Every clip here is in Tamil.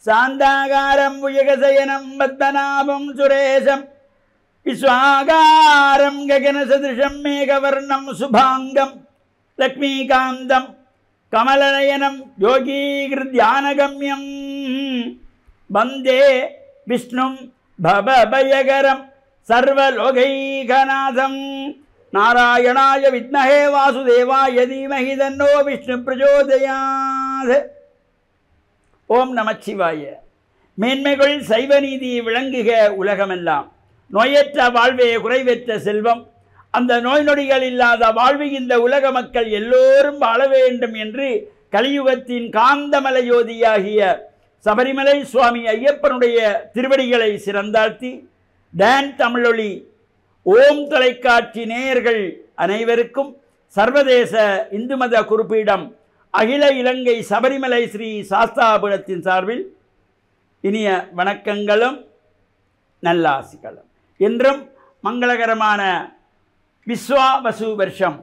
சாந்தாகாரம் புஜகசயனம் பத்மநாபம் சுரேஷம் விஸ்வாகாரம் ககனசதிருஷம் மேகவர்ணம் சுபாங்கம் லக்ஷ்மீகாந்தம் கமலநயனம் யோகீகிருத்யானகம்யம் வந்தே விஷ்ணும் பவபயகரம் சர்வலோகைகநாதம் நாராயணாய வித்மஹே வாசுதேவாய தீமஹி தன்னோ விஷ்ணு பிரச்சோதயாத். ஓம் நமச்சிவாய. மேன்மைகள் சைவ நீதி விளங்குக உலகமெல்லாம். நோயற்ற வாழ்வே குறைவற்ற செல்வம். அந்த நோய் நொடிகள் இல்லாத வாழ்வு இந்த உலக மக்கள் எல்லோரும் வாழ வேண்டும் என்று கலியுகத்தின் காந்தமல ஜோதியாகிய சபரிமலை சுவாமி ஐயப்பனுடைய திருவடிகளை சிறந்தாழ்த்தி டான் தமிழொலி ஓம் தொலைக்காட்சி நேயர்கள் அனைவருக்கும் சர்வதேச இந்து மத குறிப்பீடம் அகில இலங்கை சபரிமலை ஸ்ரீ சாஸ்தாபுரத்தின் சார்பில் இனிய வணக்கங்களும் நல்லாசிகளும். இன்றும் மங்களகரமான விஸ்வாவசு வருஷம்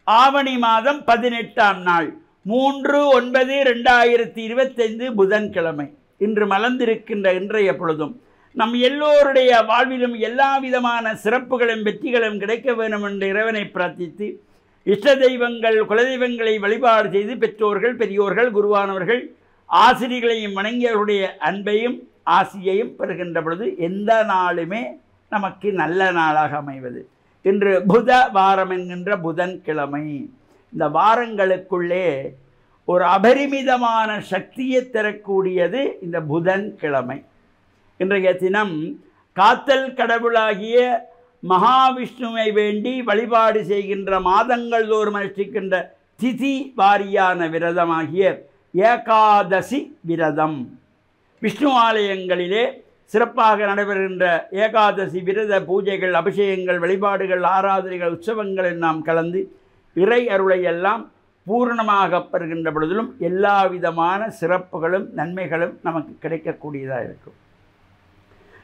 ஆவணி மாதம் 18ஆம் நாள் 3/9/2025 புதன்கிழமை இன்று மலர்ந்திருக்கின்ற இன்றைய பொழுதும் நம் எல்லோருடைய வாழ்விலும் எல்லா விதமான சிறப்புகளும் வெற்றிகளும் கிடைக்க வேண்டும் என்று இறைவனை பிரார்த்தித்து இஷ்ட தெய்வங்கள் குலதெய்வங்களை வழிபாடு செய்து பெற்றோர்கள் பெரியோர்கள் குருவானவர்கள் ஆசிரியர்களையும் வணங்கியவருடைய அன்பையும் ஆசியையும் பெறுகின்ற பொழுது எந்த நாளுமே நமக்கு நல்ல நாளாக அமைவது. இன்று புத வாரம் என்கின்ற புதன்கிழமை. இந்த வாரங்களுக்குள்ளே ஒரு அபரிமிதமான சக்தியை தரக்கூடியது இந்த புதன்கிழமை. இன்றைய தினம் காத்தல் கடவுளாகிய மகாவிஷ்ணுவை வேண்டி வழிபாடு செய்கின்ற மாதங்கள் தோறும் அனுஷ்டிக்கின்ற திதி வாரியான விரதமாகிய ஏகாதசி விரதம். விஷ்ணு ஆலயங்களிலே சிறப்பாக நடைபெறுகின்ற ஏகாதசி விரத பூஜைகள், அபிஷேகங்கள், வழிபாடுகள், ஆராதனைகள், உற்சவங்களில் நாம் கலந்து இறை அருளை எல்லாம் பூர்ணமாக பெறுகின்ற பொழுதிலும் எல்லா விதமான சிறப்புகளும் நன்மைகளும் நமக்கு கிடைக்கக்கூடியதாக இருக்கும்.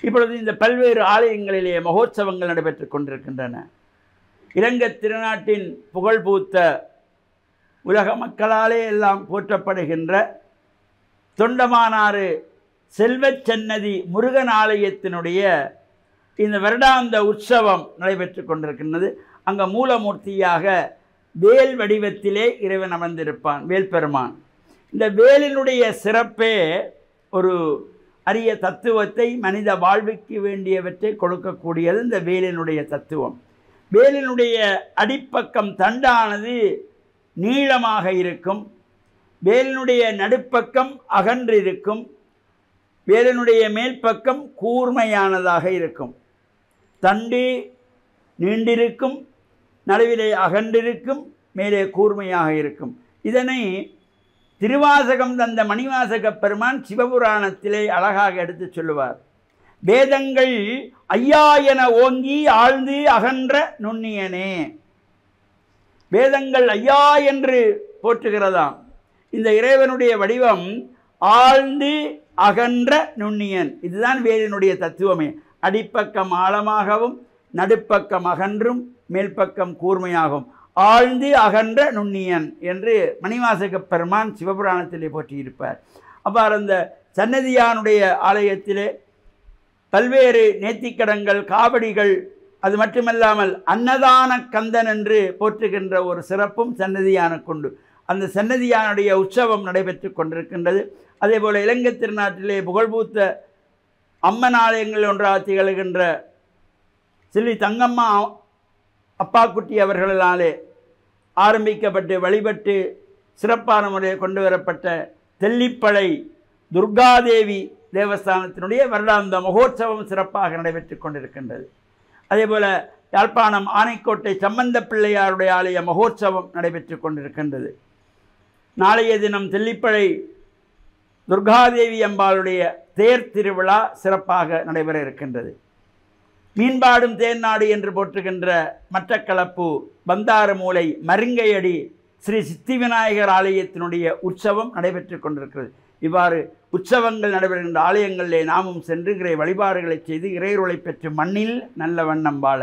இப்பொழுது இந்த பல்வேறு ஆலயங்களிலே மகோத்சவங்கள் நடைபெற்று கொண்டிருக்கின்றன. இலங்கை திருநாட்டின் புகழ்பூத்த உலக மக்களாலே எல்லாம் போற்றப்படுகின்ற தொண்டமானாறு செல்வச்சன்னதி முருகன் ஆலயத்தினுடைய இந்த வருடாந்த உற்சவம் நடைபெற்று கொண்டிருக்கின்றது. அங்கே மூலமூர்த்தியாக வேல் வடிவத்திலே இறைவன் அமர்ந்திருப்பான், வேல்பெருமான். இந்த வேலினுடைய சிறப்பே ஒரு அரிய தத்துவத்தை மனித வாழ்வுக்கு வேண்டியவற்றை கொடுக்கக்கூடியது இந்த வேலினுடைய தத்துவம். வேலினுடைய அடிப்பக்கம் தண்டானது நீளமாக இருக்கும், வேலினுடைய நடுப்பக்கம் அகன்றிருக்கும், வேலினுடைய மேல் பக்கம் கூர்மையானதாக இருக்கும். தண்டு நீண்டிருக்கும், நடுவிலே அகன்றிருக்கும், மேலே கூர்மையாக இருக்கும். இதனை திருவாசகம் தந்த மணிவாசக பெருமான் சிவபுராணத்திலே அழகாக எடுத்து சொல்லுவார். வேதங்கள் ஐயா என ஓங்கி ஆழ்ந்து அகன்ற நுண்ணியனே. வேதங்கள் ஐயா என்று போற்றுகிறதாம். இந்த இறைவனுடைய வடிவம் ஆழ்ந்து அகன்ற நுண்ணியன். இதுதான் வேலினுடைய தத்துவமே. அடிப்பக்கம் ஆழமாகவும் நடுப்பக்கம் அகன்றும் மேல்பக்கம் கூர்மையாகும், ஆழ்ந்து அகன்ற நுண்ணியன் என்று மணிவாசக பெருமான் சிவபுராணத்திலே போற்றியிருப்பார். அவ்வாறு அந்த சன்னதியானுடைய ஆலயத்திலே பல்வேறு நேர்த்திக்கடன்கள், காவடிகள், அது மட்டுமல்லாமல் அன்னதான கந்தன் என்று போற்றுகின்ற ஒரு சிறப்பும் சன்னதியானுக்குண்டு. அந்த சன்னதியானுடைய உற்சவம் நடைபெற்று கொண்டிருக்கின்றது. அதேபோல் இலங்கை திருநாட்டிலே புகழ்பூத்த அம்மன் ஆலயங்கள் ஒன்றாக திகழ்கின்ற ஸ்ரீ தங்கம்மா அப்பாக்குட்டி அவர்களாலே ஆரம்பிக்கப்பட்டு வழிபட்டு சிறப்பான முறையில் கொண்டு வரப்பட்ட தெல்லிப்பளை துர்காதேவி தேவஸ்தானத்தினுடைய வருடாந்த மகோத்சவம் சிறப்பாக நடைபெற்று கொண்டிருக்கின்றது. அதேபோல் யாழ்ப்பாணம் ஆனைக்கோட்டை சம்பந்த பிள்ளையாருடைய ஆலய மகோத்சவம் நடைபெற்று கொண்டிருக்கின்றது. நாளைய தினம் தெல்லிப்பளை துர்காதேவி அம்பாளுடைய தேர் திருவிழா சிறப்பாக நடைபெற இருக்கின்றது. மீன்பாடும் தேர்நாடு என்று போற்றுகின்ற மட்டக்களப்பு பந்தாரமூலை மருங்கையடி ஸ்ரீ சித்தி விநாயகர் ஆலயத்தினுடைய உற்சவம் நடைபெற்று கொண்டிருக்கிறது. இவ்வாறு உற்சவங்கள் நடைபெறுகின்ற ஆலயங்களிலே நாமும் சென்று இறை வழிபாடுகளை செய்து இறையருளை பெற்று மண்ணில் நல்ல வண்ணம் வாழ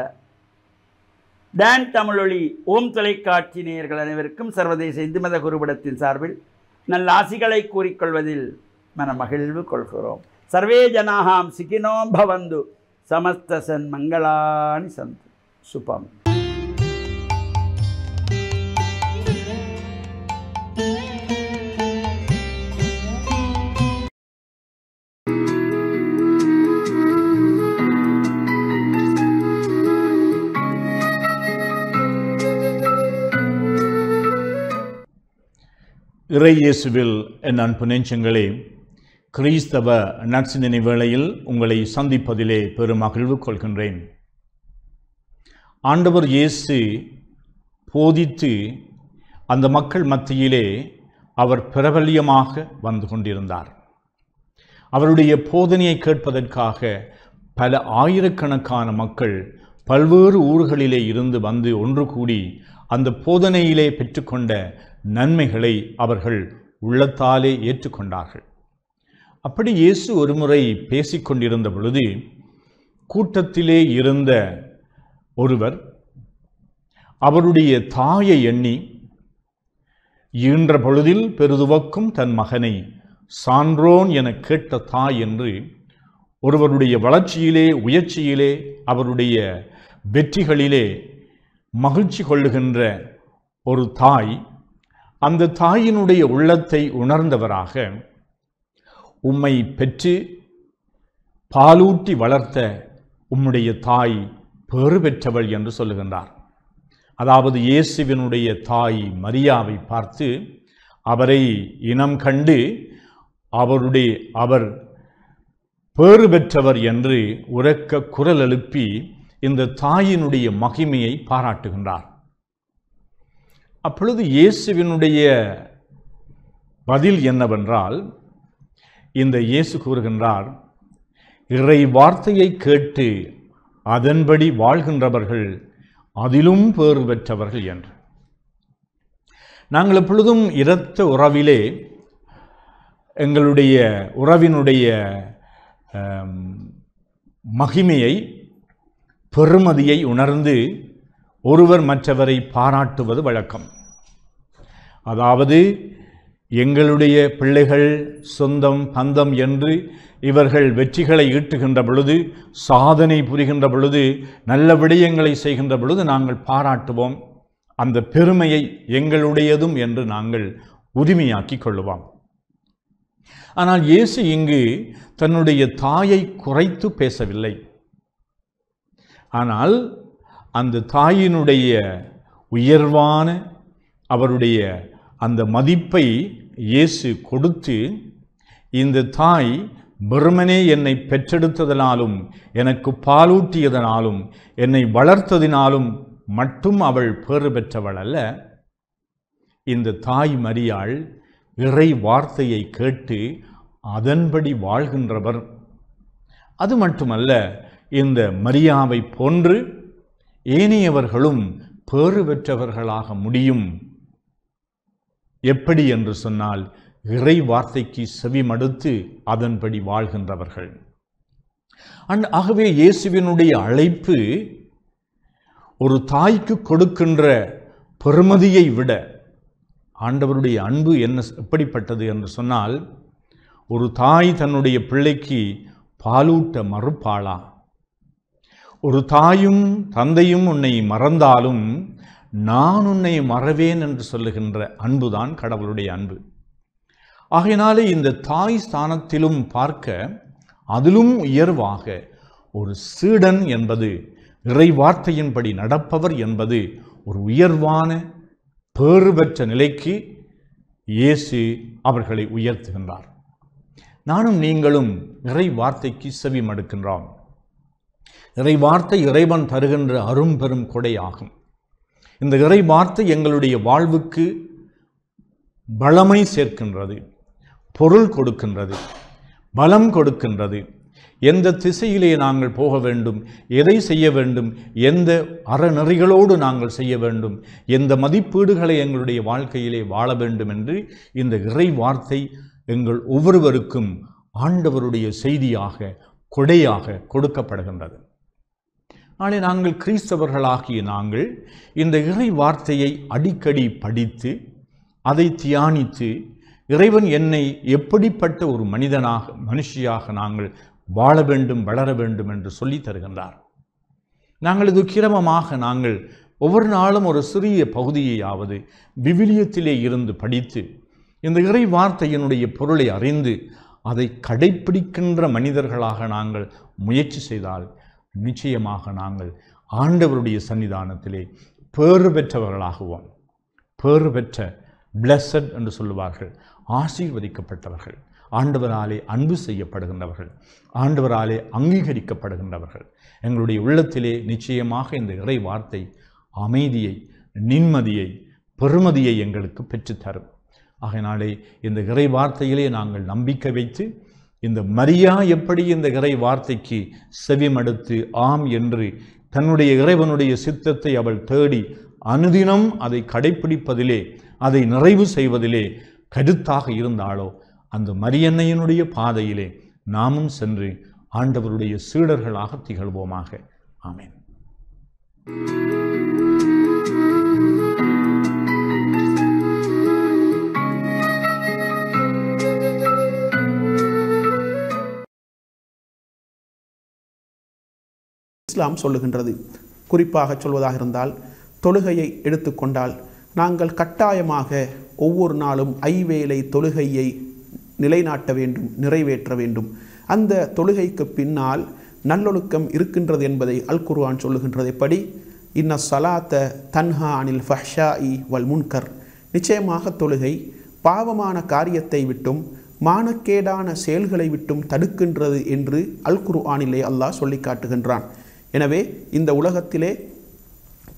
டான் தமிழொலி ஓம் தொலைக்காட்சி நேயர்கள் அனைவருக்கும் சர்வதேச இந்து மத குருபடத்தின் சார்பில் நல்ல ஆசிகளை கூறிக்கொள்வதில் மனமகிழ்வு கொள்கிறோம். சர்வே ஜனாஹாம் சுகினோ பவந்து சமஸ்த சன்மங்களானி சந்து. சுபம். இறை இயேசுவில் என் அன்பு நெஞ்சங்களே, கிறிஸ்தவ நற்சிந்தனை வேளையில் உங்களை சந்திப்பதிலே பெரும் மகிழ்வு கொள்கின்றேன். ஆண்டவர் இயேசு போதித்து அந்த மக்கள் மத்தியிலே அவர் பிரபல்யமாக வந்து கொண்டிருந்தார். அவருடைய போதனையை கேட்பதற்காக பல ஆயிரக்கணக்கான மக்கள் பல்வேறு ஊர்களிலே இருந்து வந்து ஒன்று கூடி அந்த போதனையிலே பெற்றுக்கொண்ட நன்மைகளை அவர்கள் உள்ளத்தாலே ஏற்றுக்கொண்டார்கள். அப்படி இயேசு ஒருமுறை பேசிக்கொண்டிருந்த பொழுது கூட்டத்திலே இருந்த ஒருவர் அவருடைய தாயை எண்ணி, ஈன்ற பொழுதில் பெருதுவக்கும் தன் மகனை சான்றோன் என கேட்ட தாய் என்று ஒருவருடைய வளர்ச்சியிலே, உயர்ச்சியிலே, அவருடைய வெற்றிகளிலே மகிழ்ச்சி கொள்ளுகின்ற ஒரு தாய், அந்த தாயினுடைய உள்ளத்தை உணர்ந்தவராக, உம்மை பெற்று பாலூட்டி வளர்த்த உம்முடைய தாய் பேறு பெற்றவள் என்று சொல்லுகின்றார். அதாவது இயேசுவினுடைய தாய் மரியாவை பார்த்து அவரை இனம் கண்டு அவர் பேறு பெற்றவர் என்று உரக்க குரல் எழுப்பி இந்த தாயினுடைய மகிமையை பாராட்டுகின்றார். அப்பொழுது இயேசுவினுடைய பதில் என்னவென்றால், இந்த இயேசு கூறுகின்றார், இறை வார்த்தையை கேட்டு அதன்படி வாழ்கின்றவர்கள் அதிலும் பேறு பெற்றவர்கள் என்று. நாங்கள் எப்பொழுதும் இரத்த உறவிலே எங்களுடைய உறவினுடைய மகிமையை, பெருமதியை உணர்ந்து ஒருவர் மற்றவரை பாராட்டுவது வழக்கம். அதாவது எங்களுடைய பிள்ளைகள் சொந்தம் பந்தம் என்று இவர்கள் வெற்றிகளை ஈட்டுகின்ற பொழுது, சாதனை புரிகின்ற பொழுது, நல்ல விடயங்களை செய்கின்ற பொழுது நாங்கள் பாராட்டுவோம். அந்த பெருமையை எங்களுடையதும் என்று நாங்கள் உரிமையாக்கி கொள்ளுவோம். ஆனால் இயேசு இங்கு தன்னுடைய தாயை குறைத்து பேசவில்லை. ஆனால் அந்த தாயினுடைய உயர்வான அவருடைய அந்த மதிப்பை இயேசு கொடுத்து, இந்த தாய் வெறுமனே என்னை பெற்றெடுத்ததனாலும், எனக்கு பாலூட்டியதனாலும், என்னை வளர்த்ததினாலும் மட்டும் அவள் பேறு பெற்றவள் அல்ல. இந்த தாய் மரியாள் இறை வார்த்தையை கேட்டு அதன்படி வாழ்கின்றவர். அது மட்டுமல்ல, இந்த மரியாவை போன்று ஏனையவர்களும் பேறு பெற்றவர்களாக முடியும். எப்படி என்று சொன்னால், இறை வார்த்தைக்கு செவி மடுத்து அதன்படி வாழ்கின்றவர்கள். ஆகவே இயேசுவினுடைய அழைப்பு ஒரு தாய்க்கு கொடுக்கின்ற பெருமதியை விட, ஆண்டவருடைய அன்பு எப்படிப்பட்டது என்று சொன்னால், ஒரு தாய் தன்னுடைய பிள்ளைக்கு பாலூட்ட மறுப்பாளா? ஒரு தாயும் தந்தையும் உன்னை மறந்தாலும் நான் உன்னை மறவேன் என்று சொல்லுகின்ற அன்புதான் கடவுளுடைய அன்பு. ஆகையினாலே இந்த தாய் ஸ்தானத்திலும் பார்க்க, அதிலும் உயர்வாக ஒரு சீடன் என்பது, இறை வார்த்தையின்படி நடப்பவர் என்பது ஒரு உயர்வான பேறு பெற்ற நிலைக்கு இயேசு அவர்களை உயர்த்துகின்றார். நானும் நீங்களும் இறை வார்த்தைக்கு செவி மடுக்கின்றோம். இறை வார்த்தை இறைவன் தருகின்ற அரும்பெரும் கொடையாகும். இந்த இறை வார்த்தை எங்களுடைய வாழ்வுக்கு பலமை சேர்க்கின்றது, பொருள் கொடுக்கின்றது, பலம் கொடுக்கின்றது. எந்த திசையிலே நாங்கள் போக வேண்டும், எதை செய்ய வேண்டும், எந்த அறநெறிகளோடு நாங்கள் செய்ய வேண்டும், எந்த மதிப்பீடுகளை எங்களுடைய வாழ்க்கையிலே வாழ வேண்டும் என்று இந்த இறை வார்த்தை எங்கள் ஒவ்வொருவருக்கும் ஆண்டவருடைய செய்தியாக, கொடையாக கொடுக்கப்படுகின்றது. நாளை நாங்கள் கிறிஸ்தவர்களாகிய நாங்கள் இந்த இறை வார்த்தையை அடிக்கடி படித்து, அதை தியானித்து, இறைவன் என்னை எப்படிப்பட்ட ஒரு மனுஷியாக நாங்கள் வாழ வேண்டும், வளர வேண்டும் என்று சொல்லி தருகின்றார். நாங்கள் இது கிரமமாக நாங்கள் ஒவ்வொரு நாளும் ஒரு சிறிய பகுதியையாவது விவிலியத்திலே இருந்து படித்து இந்த இறை வார்த்தையினுடைய பொருளை அறிந்து அதை கடைப்பிடிக்கின்ற மனிதர்களாக நாங்கள் முயற்சி செய்தால் நிச்சயமாக நாங்கள் ஆண்டவருடைய சன்னிதானத்திலே பேறு பெற்றவர்களாகுவோம். பேறு பெற்ற பிளஸட் என்று சொல்லுவார்கள், ஆசீர்வதிக்கப்பட்டவர்கள், ஆண்டவராலே அன்பு செய்யப்படுகின்றவர்கள், ஆண்டவராலே அங்கீகரிக்கப்படுகின்றவர்கள். எங்களுடைய உள்ளத்திலே நிச்சயமாக இந்த இறை வார்த்தை அமைதியை, நிம்மதியை, பெருமதியை எங்களுக்கு பெற்றுத்தரும். ஆகையினாலே இந்த இறை வார்த்தையிலே நாங்கள் நம்பிக்கை வைத்து, இந்த மரியா எப்படி இந்த இறை வார்த்தைக்கு செவிமடுத்து ஆம் என்று தன்னுடைய இறைவனுடைய சித்தத்தை அவள் தேடி அனுதினம் அதை கடைப்பிடிப்பதிலே, அதை நிறைவு செய்வதிலே கருத்தாக இருந்தாலோ, அந்த மரியன்னையினுடைய பாதையிலே நாமும் சென்று ஆண்டவருடைய சீடர்களாக திகழ்வோமாக. ஆமென். இஸ்லாம் சொல்லுகின்றது, குறிப்பாக சொல்வதாக இருந்தால் தொழுகையை எடுத்துக்கொண்டால் நாங்கள் கட்டாயமாக ஒவ்வொரு நாளும் ஐவேளை தொழுகையை நிலைநாட்ட வேண்டும், நிறைவேற்ற வேண்டும். அந்த தொழுகைக்கு பின்னால் நல்லொழுக்கம் இருக்கின்றது என்பதை அல் குர்ஆன் சொல்லுகின்றது. எப்படி? இன்ன ஸலாத்த தன்ஹா அனில் ஃபஹ்ஷாஇ வல் முன்கர். நிச்சயமாக தொழுகை பாவமான காரியத்தை விட்டும் மானக்கேடான செயல்களை விட்டும் தடுக்கின்றது என்று அல் குர்ஆனிலே அல்லாஹ் சொல்லி காட்டுகின்றான். எனவே இந்த உலகத்திலே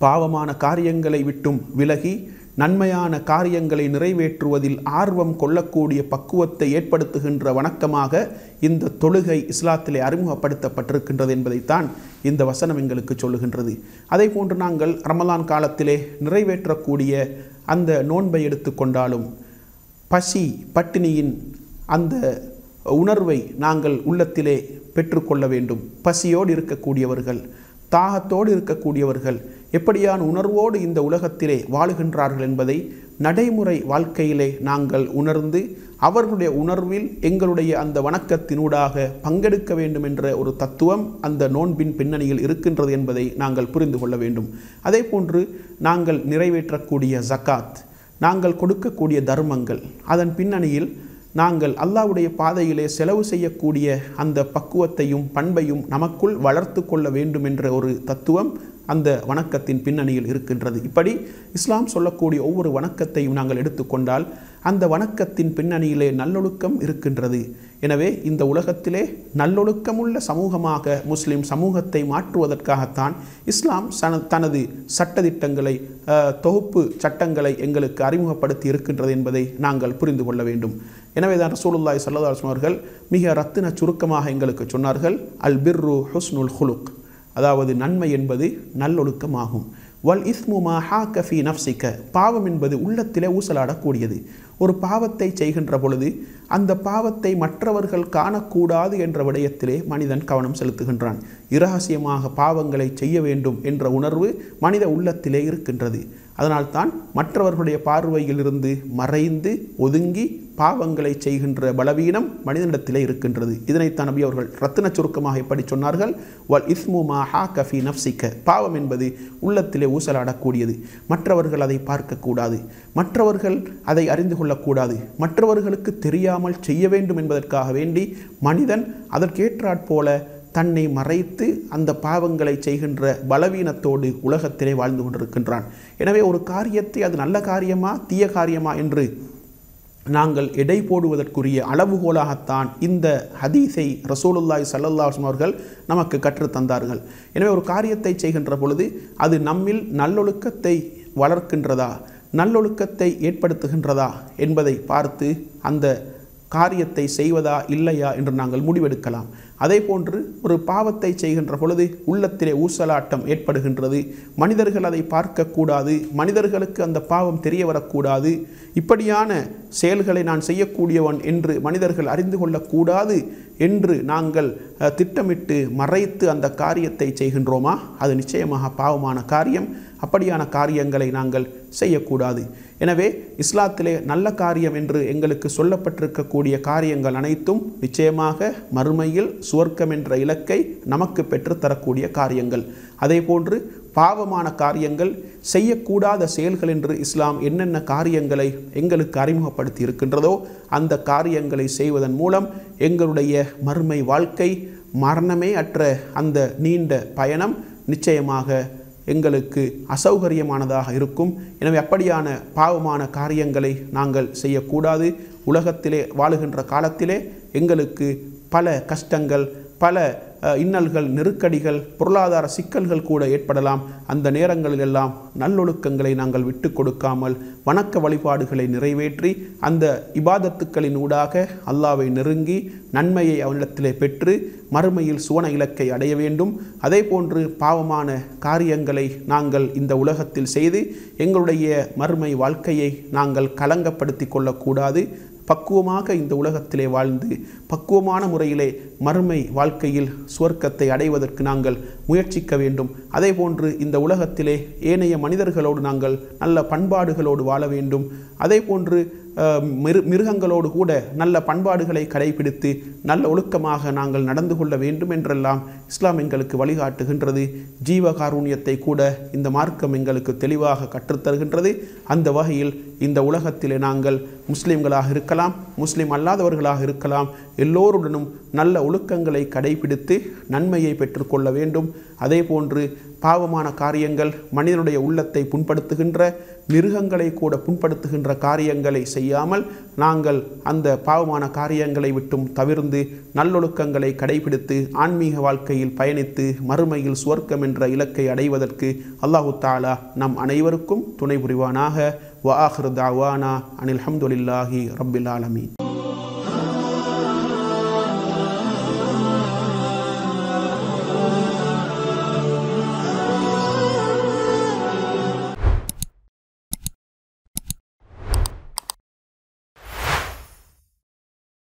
பாவமான காரியங்களை விட்டும் விலகி நன்மையான காரியங்களை நிறைவேற்றுவதில் ஆர்வம் கொள்ளக்கூடிய பக்குவத்தை ஏற்படுத்துகின்ற வணக்கமாக இந்த தொழுகை இஸ்லாத்திலே அறிமுகப்படுத்தப்பட்டிருக்கின்றது என்பதைத்தான் இந்த வசனம் எங்களுக்கு சொல்லுகின்றது. அதே போன்று நாங்கள் ரமலான் காலத்திலே நிறைவேற்றக்கூடிய அந்த நோன்பை எடுத்துக்கொண்டாலும் பசி பட்டினியின் அந்த உணர்வை நாங்கள் உள்ளத்திலே பெற்றுக்கொள்ள வேண்டும். பசியோடு இருக்கக்கூடியவர்கள், தாகத்தோடு இருக்கக்கூடியவர்கள் எப்படியான உணர்வோடு இந்த உலகத்திலே வாழுகின்றார்கள் என்பதை நடைமுறை வாழ்க்கையிலே நாங்கள் உணர்ந்து அவர்களுடைய உணர்வில் எங்களுடைய அந்த வணக்கத்தினூடாக பங்கெடுக்க வேண்டும் என்ற ஒரு தத்துவம் அந்த நோன்பின் பின்னணியில் இருக்கின்றது என்பதை நாங்கள் புரிந்து கொள்ள வேண்டும். அதே போன்று நாங்கள் நிறைவேற்றக்கூடிய ஜகாத், நாங்கள் கொடுக்கக்கூடிய தர்மங்கள், அதன் பின்னணியில் நாங்கள் அல்லாஹ்வுடைய பாதையிலே செலவு செய்யக்கூடிய அந்த பக்குவத்தையும் பண்பையும் நமக்குள் வளர்த்து கொள்ள வேண்டும் என்ற ஒரு தத்துவம் அந்த வணக்கத்தின் பின்னணியில் இருக்கின்றது. இப்படி இஸ்லாம் சொல்லக்கூடிய ஒவ்வொரு வணக்கத்தையும் நாங்கள் எடுத்துக்கொண்டால் அந்த வணக்கத்தின் பின்னணியிலே நல்லொழுக்கம் இருக்கின்றது. எனவே இந்த உலகத்திலே நல்லொழுக்கமுள்ள சமூகமாக முஸ்லிம் சமூகத்தை மாற்றுவதற்காகத்தான் இஸ்லாம் தனது சட்டதிட்டங்களை, தொகுப்பு சட்டங்களை எங்களுக்கு அறிமுகப்படுத்தி இருக்கின்றது என்பதை நாங்கள் புரிந்து கொள்ள வேண்டும். எனவே தான் ரசூலுல்லாஹி ஸல்லல்லாஹு அலைஹி வஸல்லம் அவர்கள் மிக ரத்தின சுருக்கமாக எங்களுக்கு சொன்னார்கள், அல் பிர்ரு ஹுஸ்னுல் ஹுலுக், அதாவது நன்மை என்பது நல்லொழுக்கமாகும். வல் இஸ்மு மா ஹாக ஃபீ நஃப்ஸிக, பாவம் என்பது உள்ளத்திலே ஊசலாடக்கூடியது. ஒரு பாவத்தை செய்கின்ற பொழுது அந்த பாவத்தை மற்றவர்கள் காணக்கூடாது என்ற விடயத்திலே மனிதன் கவனம் செலுத்துகின்றான். இரகசியமாக பாவங்களை செய்ய வேண்டும் என்ற உணர்வு மனித உள்ளத்திலே இருக்கின்றது. அதனால்தான் மற்றவர்களுடைய பார்வையிலிருந்து மறைந்து ஒதுங்கி பாவங்களை செய்கின்ற பலவீனம் மனிதனிடத்திலே இருக்கின்றது. இதனைத்தான் நபி அவர்கள் ரத்தின சுருக்கமாக எப்படி சொன்னார்கள், வல் இஸ்மு மா ஹாக ஃபீ நஃப்ஸிக, பாவம் என்பது உள்ளத்திலே ஊசலாடக்கூடியது. மற்றவர்கள் அதை பார்க்கக்கூடாது, மற்றவர்கள் அதை அறிந்து கொள்ளக்கூடாது, மற்றவர்களுக்கு தெரியாமல் செய்ய வேண்டும் என்பதற்காக வேண்டி மனிதன் அதற்கேற்றாற்போல தன்னை மறைத்து அந்த பாவங்களை செய்கின்ற பலவீனத்தோடு உலகத்திலே வாழ்ந்து கொண்டிருக்கின்றான். எனவே ஒரு காரியத்தை அது நல்ல காரியமா தீய காரியமா என்று நாங்கள் எடை போடுவதற்குரிய அளவுகோலாகத்தான் இந்த ஹதீஸை ரசூலுல்லாஹி ஸல்லல்லாஹு அலைஹி வஸல்லம் அவர்கள் நமக்கு கற்றுத்தந்தார்கள். எனவே ஒரு காரியத்தை செய்கின்ற பொழுது அது நம்மில் நல்லொழுக்கத்தை வளர்க்கின்றதா, நல்லொழுக்கத்தை ஏற்படுத்துகின்றதா என்பதை பார்த்து அந்த காரியத்தை செய்வதா இல்லையா என்று நாங்கள் முடிவெடுக்கலாம். அதே போன்று ஒரு பாவத்தை செய்கின்ற பொழுது உள்ளத்திலே ஊசலாட்டம் ஏற்படுகின்றது. மனிதர்கள் அதை பார்க்கக்கூடாது, மனிதர்களுக்கு அந்த பாவம் தெரிய வரக்கூடாது, இப்படியான செயல்களை நான் செய்யக்கூடியவன் என்று மனிதர்கள் அறிந்து கொள்ளக்கூடாது என்று நாங்கள் திட்டமிட்டு மறைத்து அந்த காரியத்தை செய்கின்றோமா? அது நிச்சயமாக பாவமான காரியம். அப்படியான காரியங்களை நாங்கள் செய்யக்கூடாது. எனவே இஸ்லாத்திலே நல்ல காரியம் என்று எங்களுக்கு சொல்லப்பட்டிருக்கக்கூடிய காரியங்கள் அனைத்தும் நிச்சயமாக மறுமையில் சுவர்க்கம் என்ற இலக்கை நமக்கு பெற்றுத்தரக்கூடிய காரியங்கள். அதே போன்று பாவமான காரியங்கள், செய்யக்கூடாத செயல்கள் என்று இஸ்லாம் என்னென்ன காரியங்களை எங்களுக்கு அறிமுகப்படுத்தி இருக்கின்றதோ அந்த காரியங்களை செய்வதன் மூலம் எங்களுடைய மறுமை வாழ்க்கை, மரணமே அற்ற அந்த நீண்ட பயணம் நிச்சயமாக எங்களுக்கு அசௌகரியமானதாக இருக்கும். எனவே அப்படியான பாவமான காரியங்களை நாங்கள் செய்யக்கூடாது. உலகத்திலே வாழுகின்ற காலத்திலே எங்களுக்கு பல கஷ்டங்கள், பல இன்னல்கள், நெருக்கடிகள், பொருளாதார சிக்கல்கள் கூட ஏற்படலாம். அந்த நேரங்களிலெல்லாம் நல்லொழுக்கங்களை நாங்கள் விட்டு கொடுக்காமல் வணக்க வழிபாடுகளை நிறைவேற்றி அந்த இபாதத்துக்களின் ஊடாக அல்லாவை நெருங்கி நன்மையை அவனிடத்திலே பெற்று மறுமையில் சுவன இலக்கை அடைய வேண்டும். அதே போன்று பாவமான காரியங்களை நாங்கள் இந்த உலகத்தில் செய்து எங்களுடைய மறுமை வாழ்க்கையை நாங்கள் கலங்கப்படுத்தி கொள்ளக்கூடாது. பக்குவமாக இந்த உலகத்திலே வாழ்ந்து பக்குவமான முறையிலே மறுமை வாழ்க்கையில் சுவர்க்கத்தை அடைவதற்கு நாங்கள் முயற்சிக்க வேண்டும். அதே போன்று இந்த உலகத்திலே ஏனைய மனிதர்களோடு நாங்கள் நல்ல பண்பாடுகளோடு வாழ வேண்டும். அதே போன்று மிருகங்களோடு கூட நல்ல பண்பாடுகளை கடைபிடித்து நல்ல ஒழுக்கமாக நாங்கள் நடந்து கொள்ள வேண்டும் என்றெல்லாம் இஸ்லாம் எங்களுக்கு வழிகாட்டுகின்றது. ஜீவகாருண்யத்தை கூட இந்த மார்க்கம் எங்களுக்கு தெளிவாக கற்றுத்தருகின்றது. அந்த வகையில் இந்த உலகத்திலே நாங்கள் முஸ்லிம்களாக இருக்கலாம், முஸ்லிம் அல்லாதவர்களாக இருக்கலாம், எல்லோருடனும் நல்ல ஒழுக்கங்களை கடைபிடித்து நன்மையை பெற்றுக்கொள்ள வேண்டும். அதே போன்று பாவமான காரியங்கள், மனிதனுடைய உள்ளத்தை புண்படுத்துகின்ற, மிருகங்களை கூட புண்படுத்துகின்ற காரியங்களை செய்யாமல் நாங்கள் அந்த பாவமான காரியங்களை விட்டும் தவிர்ந்து நல்லொழுக்கங்களை கடைபிடித்து ஆன்மீக வாழ்க்கையில் பயணித்து மறுமையில் சுவர்க்கம் என்ற இலக்கை அடைவதற்கு அல்லாஹு தஆலா நம் அனைவருக்கும் துணை புரிவானாக. வ ஆகிரு தஅவானா அனில் ஹம்துலில்லாஹி ரப்பில் ஆலமீன்.